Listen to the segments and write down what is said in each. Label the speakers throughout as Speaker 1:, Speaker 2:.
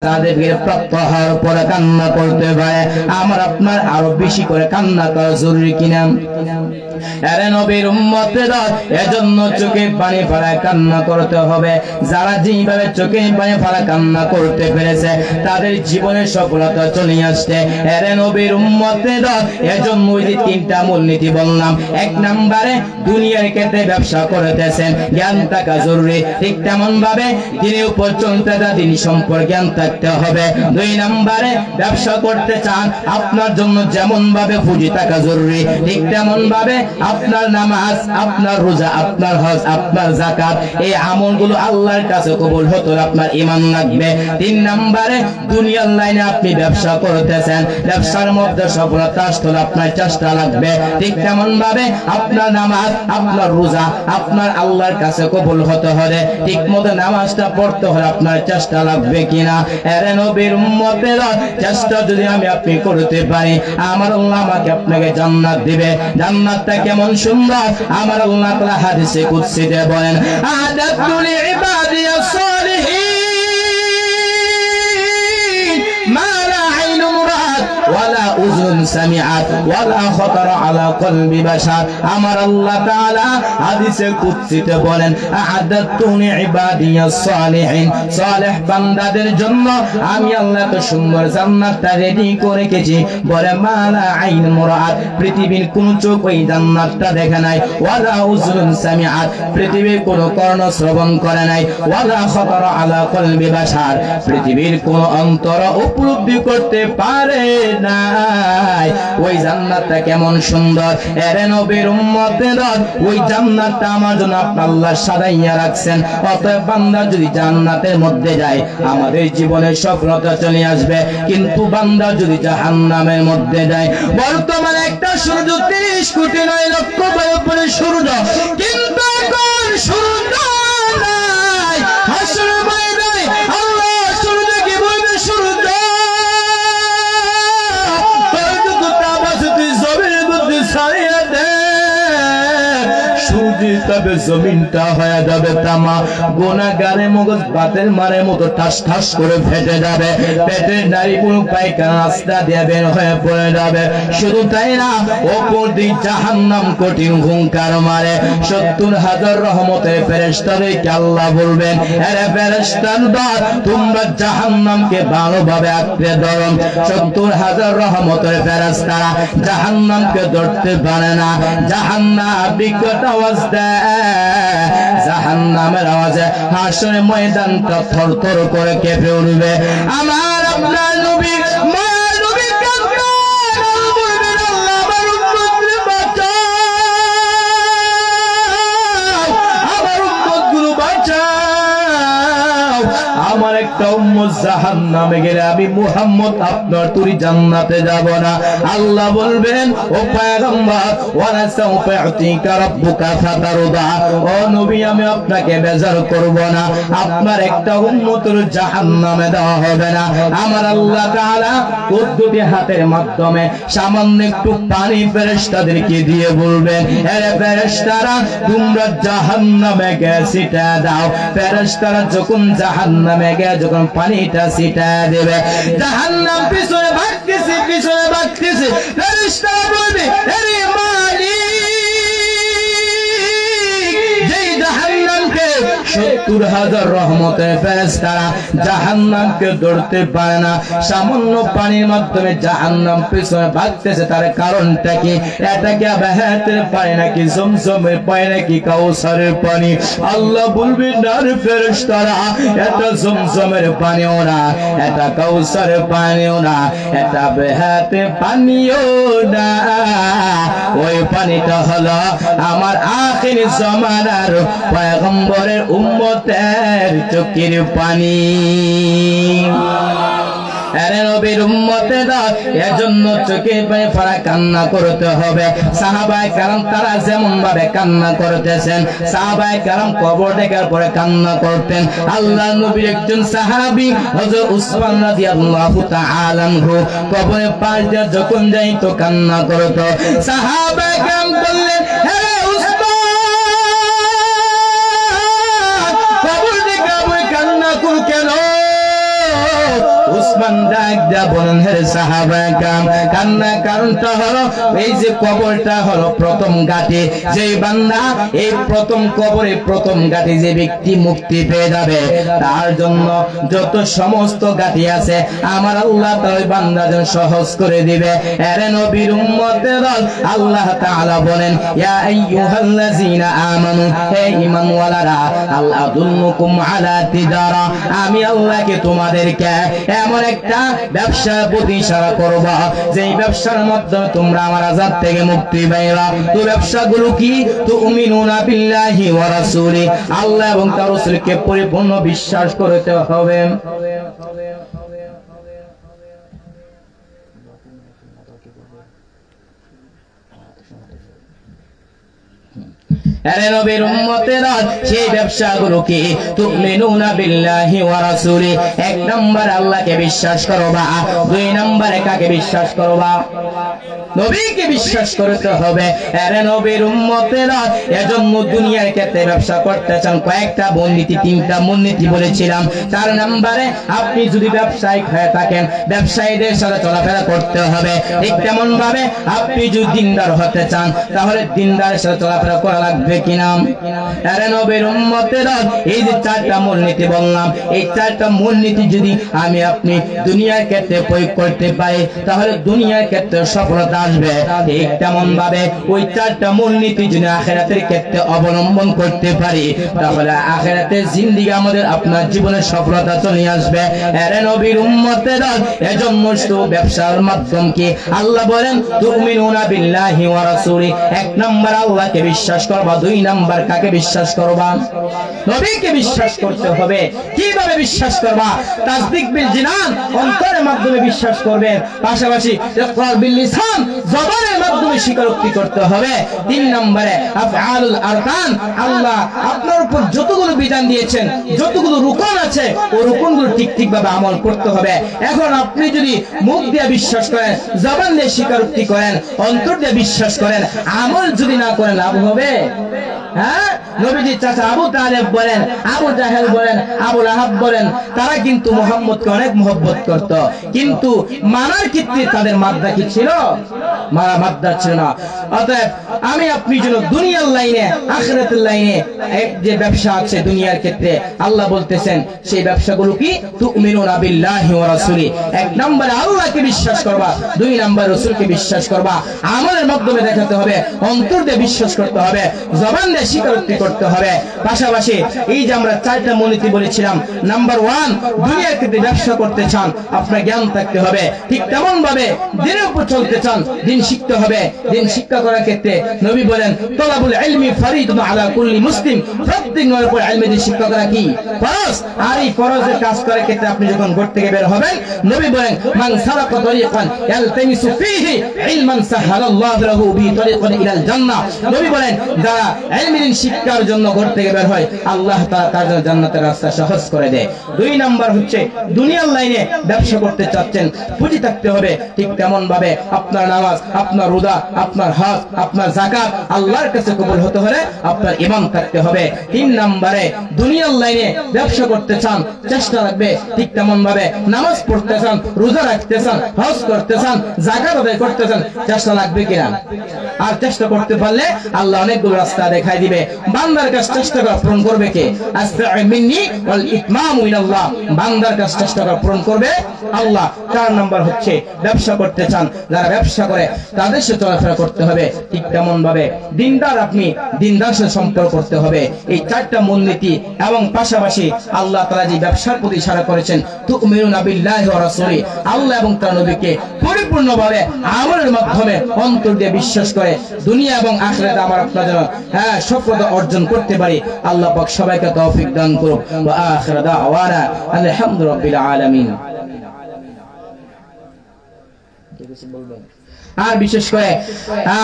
Speaker 1: তাদেরকে প্রত্যাহার করে কান্না করতে পারে, আমার আপনার আরো বেশি করে কান্না করা জরুরি কিনা? আরে নবীর উম্মতেরা, এজন্য চোখে পানি ফেলা কান্না করতে হবে। যারা যেভাবে চোখে পানি ফেলা কান্না করতে পেরেছে তাদের জীবনে সফলতা চলে আসছে। আরে নবীর উম্মতেরা, এজন্য ওই যে তিনটা মূলনীতি বললাম। এক নম্বরে দুনিয়ার ক্ষেত্রে ব্যবসা করতেছেন, জ্ঞান থাকা জরুরি। ঠিক তেমন ভাবে দিনের উপর চলতে দিন সম্পর্কে জ্ঞান থাকতে হবে। দুই নম্বরে ব্যবসা করতে চান, আপনার জন্য যেমন ভাবে পুঁজি থাকা জরুরি, ঠিক তেমন ভাবে আপনার নামাজ, আপনার রোজা, আপনার হজ, আপনার যাকাত, এই আমলগুলো আল্লাহর কাছে কবুল হতে আপনার ঈমান লাগবে। তিন নম্বরে দুনিয়ার লাইনে আপনি ব্যবসা করতেছেন, ব্যবসার মধ্যে সফলতা আসতে আপনার চেষ্টা লাগবে। ঠিক তেমন ভাবে আপনার নামাজ, আপনার রোজা আপনার আল্লাহর কাছে কবুল হতে হলে ঠিক মতো নামাজটা পড়তে হলে আপনার চেষ্টা লাগবে কিনা? আরে নবীর উম্মতেরা, চেষ্টা যদি আমি আপনি করতে পারি, আমার আল্লাহ আমাকে আপনাকে জান্নাত দিবে। জান্নাতটা কেমন সুন্দর, আমার আল্লাহ তাআলা হাদিসে কুদসিতে বলেন, আ'দাতু লিইবাদিয়াস সালিহিন মা লা আইনুন রাআত ওয়ালা উযুন সামিআত ওয়ালা খাতারা আলা কলবি বাশার। আমার আল্লাহ তাআলা হাদিসে কুদসিতে বলেন, আ'দাতু লিইবাদিয়াস সালিহিন, সালেহ বান্দাদের জন্য আমি আল্লাহ তো সুন্দর জান্নাতটা রেডি করে রেখেছি। বলে মা লা আইনুন রাআত, পৃথিবীর কোন চোখ ওই জান্নাতটা দেখে নাই। ওয়ালা উযুন সামিআত, পৃথিবীর কোন কর্ণ শ্রবণ করে নাই। ওয়ালা খাতারা আলা কলবি বাশার, পৃথিবীর কোন অন্তর উপলব্ধি করতে পারে নাই ওই জান্নাতটা কেমন সুন্দর। এরে নবীর উম্মতেরা, ওই জান্নাতটা আমার জন্য আল্লাহ সাজাইয়া রাখছেন। অতএব বান্দা যদি জান্নাতের মধ্যে যায় আমাদের জীবনে সফলতা চলে আসবে। কিন্তু বান্দা যদি জাহান্নামের মধ্যে যায়, বর্তমানে একটা সূর্য 30 কোটি 9 লক্ষ উপরে সূর্য, কিন্তু এখন সূর্য নাই। হাসরের ময়দানে আল্লাহ সূর্যকে বলবে, সূর্য তোর যত তাপ আছে তুই জমিনের মধ্যে ছাড়িয়ে দে। সূর্য তবে জমিনটা হয়ে যাবে তামা, গুনাহগারের মগজ বাতের মারের মতো ঠাস ঠাস করে ফেটে যাবে। পেটের নারী কোনো পায়খানা রাস্তা দিয়ে বের হয়ে পড়ে যাবে। শুধু তাই না, ওপর দিয়ে জাহান্নাম কঠিন হুঙ্কার মারে। 70,000 রহমতের ফেরেশতাদেরকে আল্লাহ বলবেন, আরে ফেরেশতারা, তোমরা জাহান্নামকে ভালোভাবে আঁকড়ে ধরো। 70,000 রহমতের ফেরেশতারা জাহান্নামকে ধরতে পারে না। জাহান্নাম বিকট আওয়াজ দেয়, জাহান্নামের আওয়াজে হাসরের ময়দানটা থরথর করে কেঁপে উঠবে। আমার আপনার নবী আমার একটা উম্মত জাহান্নামে গেলে আমি মুহাম্মদ আপনার তুই জান্নাতে যাব না। আল্লাহ বলবেন, ও পয়গম্বর, ওয়ালা সাউফা ইউতিকা রাব্বুকা ফাতারদা, ও নবী আমি আপনাকে বেজার করব না। আপনার একটা উম্মতের জাহান্নামে দেওয়া হবে না। আমার আল্লাহ তাআলা কুদরতি হাতের মাধ্যমে সামান্য একটু পানি ফেরেশতাদেরকে দিয়ে বলবেন, আরে ফেরেশতারা, তোমরা জাহান্নামে ছিটা দাও। ফেরেশতারা যখন জাহান্নামে যখন পানিটা ছিটা দেবে, জাহান্নাম পিছনে ভাগতেছে, পিছনে ভাগতেছে। ফেরেশতারা বলবে, আরে মালিক, যেই জাহান্নামকে 70,000 রহমতের ফেরেশতারা জাহান্নামকে ধরতে পারে না, সামান্য পানির মাধ্যমে জাহান্নাম পিছনে ভাগতেছে, তার কারণটা কি? এটাকে আবাহাতের পানি নাকি জমজমের পানি নাকি কাউসারের পানি? আল্লাহ বলবেন, না রে ফেরেশতারা, এটা জমজমের পানিও না, এটা কাউসারের পানিও না, এটা আবাহাতে পানিও না। ওই পানিটা হলো আমার আখির জামানার পয়গম্বরের উম্মতের চোখের পানি। আরে নবীর উম্মতেরা, এজন্য চোখে পায়ে ফেরা কান্না করতে হবে। সাহাবায়ে কেরাম তারা যেমন ভাবে কান্না করতেছেন, সাহাবায়ে কেরাম কবর দেখার পরে কান্না করতেন। আল্লাহর নবীর একজন সাহাবী হযরত উসমান রাদিয়াল্লাহু তাআলা আনহু কবরের পাশ দিয়ে যখন যাইতো কান্না করত। সাহাবায়ে কেরাম বললেন, হে উসমান, কবর দেখা বই কান্না কর কেন? উসমান ডাক দিয়া বলেন, হে সাহাবায়ে কেরাম, কান্না কারণটা হলো এই যে কবরটা হলো প্রথম ঘাটে, যেই বান্দা এই প্রথম কবরে প্রথম ঘাটে যে ব্যক্তি মুক্তি পেয়ে যাবে, তার জন্য যত সমস্ত ঘাটি আছে আমার আল্লাহ তাআলা বান্দা যেন সহজ করে দিবে। এর নবীর উম্মতের দল, আল্লাহ তাআলা বলেন, ইয়া আইয়ুহাল্লাযীনা আমানু, হে ঈমানওয়ালারা, আল আদুল্লুকুম আলা তিজারা, আমি আল্লাহকে তোমাদেরকে এমন একটা ব্যবসার প্রতি ইশারা করব যেই ব্যবসার মাধ্যমে তোমরা আমার আযাব থেকে মুক্তি পাইবা। তো ব্যবসাগুলো কি? তুমিনুনা বিল্লাহি ওয়া রাসূলি, আল্লাহ এবং তার রাসূলকে পরিপূর্ণ বিশ্বাস করতে হবে। আরে নবীর উম্মতেরা, সেই ব্যবসাগুলো কি? তুমিনুনা বিল্লাহি ওয়া রাসূলি, এক নাম্বার আল্লাহকে বিশ্বাস করবা, দুই নম্বরে কাকে বিশ্বাস করবা? নবীকে বিশ্বাস করতে হবে। আরে নবীর উম্মতেরা, এজন্য দুনিয়ার ক্ষেত্রে ব্যবসা করতে চান, কয়েকটা মূলনীতি, তিনটা মূলনীতি বলেছিলাম। 4 নম্বরে, আপনি যদি ব্যবসায়িক হয়ে থাকেন, ব্যবসায়ীদের সাথে চলাফেরা করতে হবে। ঠিক তেমন ভাবে আপনি যদি দিনদার হতে চান, তাহলে দিনদারের সাথে চলাফেরা করা লাগবে কিনা? আরে নবীর উম্মতেরা, এই যে 4টা মূলনীতি বললাম, এই 4টা মূলনীতি যদি আমি আপনি দুনিয়ার ক্ষেত্রে প্রয়োগ করতে পারি, তাহলে দুনিয়ার ক্ষেত্রে সফলতা আসবে। ঠিক তেমন ভাবে ওই 4টা মূলনীতি যদি আখিরাতের ক্ষেত্রে অবলম্বন করতে পারি, তাহলে আখিরাতের জিন্দেগি আমাদের আপনার জীবনের সফলতা চলে আসবে। আরে নবীর উম্মতেরা, এজন্য ব্যবসার মাধ্যম কি? আল্লাহ বলেন, তুমিনুনা বিল্লাহি ওয়া রাসূলি, 1 নাম্বার আল্লাহকে বিশ্বাস করবা, 2 নাম্বার কাকে বিশ্বাস করবা? নবীকে বিশ্বাস করতে হবে। কিভাবে বিশ্বাস করবা? তাসদিক বিল জিনান, অন্তরের মাধ্যমে বিশ্বাস করবেন, পাশাপাশি ইকরার বিল লিসান, জবানের মাধ্যমে স্বীকারোক্তি করতে হবে। 3 নম্বরে আফআলুল আরকান, আল্লাহ আপনার উপর যতগুলো বিধান দিয়েছেন, যতগুলো রুকন আছে, ওই রুকনগুলো ঠিকভাবে আমল করতে হবে। এখন আপনি যদি মুখ দিয়ে বিশ্বাস করেন, জবান দিয়ে স্বীকারোক্তি করেন, অন্তর দিয়ে বিশ্বাস করেন, আমল যদি না করেন লাভ হবে? হ্যাঁ, নবীজি চাচা আবু তালেব বলেন, আবু জাহেল বলেন, আবু লাহাব বলেন, তারা কিন্তু মুহাম্মদকে অনেক মহব্বত করত, কিন্তু মানার ক্ষেত্রে তাদের মাদ্দা কি ছিল? মাদ্দা ছিল না। অতএব আমি আপনি যেন দুনিয়ার লাইনে, আখিরাতের লাইনে যে ব্যবসা আছে দুনিয়ার ক্ষেত্রে, আল্লাহ বলতেছেন সেই ব্যবসাগুলো কি? তুমিনুনা বিল্লাহি ওয়া রাসূলি, 1 নম্বরে আল্লাহকে বিশ্বাস করবা, 2 নম্বরে রাসূলকে বিশ্বাস করবা, আমলের মাধ্যমে দেখাতে হবে, অন্তর দিয়ে বিশ্বাস করতে হবে, জবান দিয়ে স্বীকারোক্তি করতে হবে। পাশাপাশি এই যে আমরা 4টা মূলনীতি বলেছিলাম, নাম্বার 1, দুনিয়ার ক্ষেত্রে ব্যবসা করতে চান, আপনার জ্ঞান থাকতে হবে। ঠিক তেমন ভাবে দিনের উপর চলতে চান, দিন শিখতে হবে। দিন শিক্ষা করার ক্ষেত্রে নবী বলেন, তলাবুল ইলমি ফরিদুন আলা কুল্লি মুসলিম, প্রত্যেক নরের উপর ইলমের শিক্ষা করা কি? ফরজ। আর এই ফরজের কাজ করার ক্ষেত্রে আপনি যখন ঘর থেকে বের হবেন, নবী বলেন, মান সালাকা তরিকান ইয়ালতামিসু ফীহি ইলমান সাহালাল্লাহু লাহু বিহি তরিকান ইলাল জান্নাহ, নবী বলেন, যারা ইলমের শিক্ষার জন্য ঘর থেকে বের হয়, আল্লাহ তাআলা তার জন্য জান্নাতের রাস্তা সহজ করে দেয়। 2 নাম্বার হচ্ছে, দুনিয়ার লাইনে ব্যবসা করতে চাচ্ছেন, পুঁজি থাকতে হবে। ঠিক তেমন ভাবে আপনার নামাজ, আপনার রোজা, আপনার হজ, আপনার যাকাত আল্লাহর কাছে কবুল হতে হলে আপনার ঈমান থাকতে হবে। 3 নম্বরে দুনিয়ার লাইনে ব্যবসা করতে চান, চেষ্টা রাখবে। ঠিক তেমন ভাবে নামাজ পড়তে চান, রোজা রাখতে চান, হজ করতে চান, যাকাত আদায় করতে চান, চেষ্টা লাগবে কিনা? আর চেষ্টা করতে পারলে আল্লাহ অনেকগুলো রাস্তা দেখাই দিবে। বান্দার কাছে চেষ্টা করা পূরণ করবে কে? আস্তাঈ মিন্নি ওয়াল ইতমামু ইলাল্লাহ, বান্দার কাছে চেষ্টা করা পূরণ করবে আল্লাহ। 4 নম্বর হচ্ছে, ব্যবসা করতে চান, যারা ব্যবসা করে তাদের সাথে চলাফেরা করতে হবে। ঠিক তেমন ভাবে দিনদার, আপনি দিনদার সাথে সম্পর্ক করতে হবে। এই 4টা মূলনীতি এবং পাশাপাশি আল্লাহ তাআলা যে ব্যবসার প্রতি ইশারা করেছেন, তুমিনুনা বিল্লাহি ওয়া রাসূলি, আল্লাহ এবং তার নবীকে পরিপূর্ণভাবে আমলের মাধ্যমে অন্তর দিয়ে বিশ্বাস করে দুনিয়া এবং আখিরাতে আমার আপনার জন্য সফলতা অর্জন করতে পারি। আল্লাহ পাক সবাইকে তৌফিক দান করুন। ওয়া আখিরু দাওয়ানা আলহামদুলিল্লাহি আলামিন। আর বিশেষ করে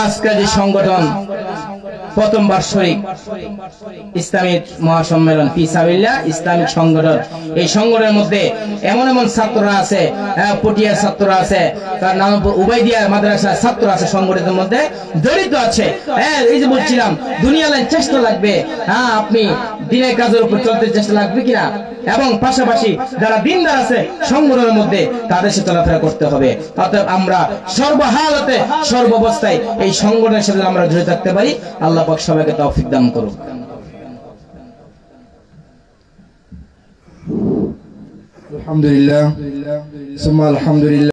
Speaker 1: আজকে যে সংগঠন প্রথম বার্ষিক ইসলামিক মহাসম্মেলন ফিসাবিল্লাহ ইসলামিক সংগঠন, এই সংগঠনের মধ্যে এমন এমন ছাত্ররা আছে, পটিয়ার ছাত্ররা আছে, তার নাম উবাইদিয়া মাদ্রাসার ছাত্র আছে, সংগঠনের মধ্যে জড়িত আছে। এই যে বলছিলাম, দুনিয়া লাইন চেষ্টা লাগবে। আপনি দ্বীনের কাজের উপর চলতে চেষ্টা লাগবে কিনা, এবং পাশাপাশি যারা দ্বীনদার আছে সংগঠনের মধ্যে তাদের সাথে চলাফেরা করতে হবে। অতএব আমরা সর্বহালতে সর্বাবস্থায় এই সংগঠনের সাথে আমরা জড়িত থাকতে পারি। আল্লাহ পাক সবাইকে তৌফিক দান করুন।
Speaker 2: আলহামদুলিল্লাহ সুম্মা আলহামদুলিল্লাহ।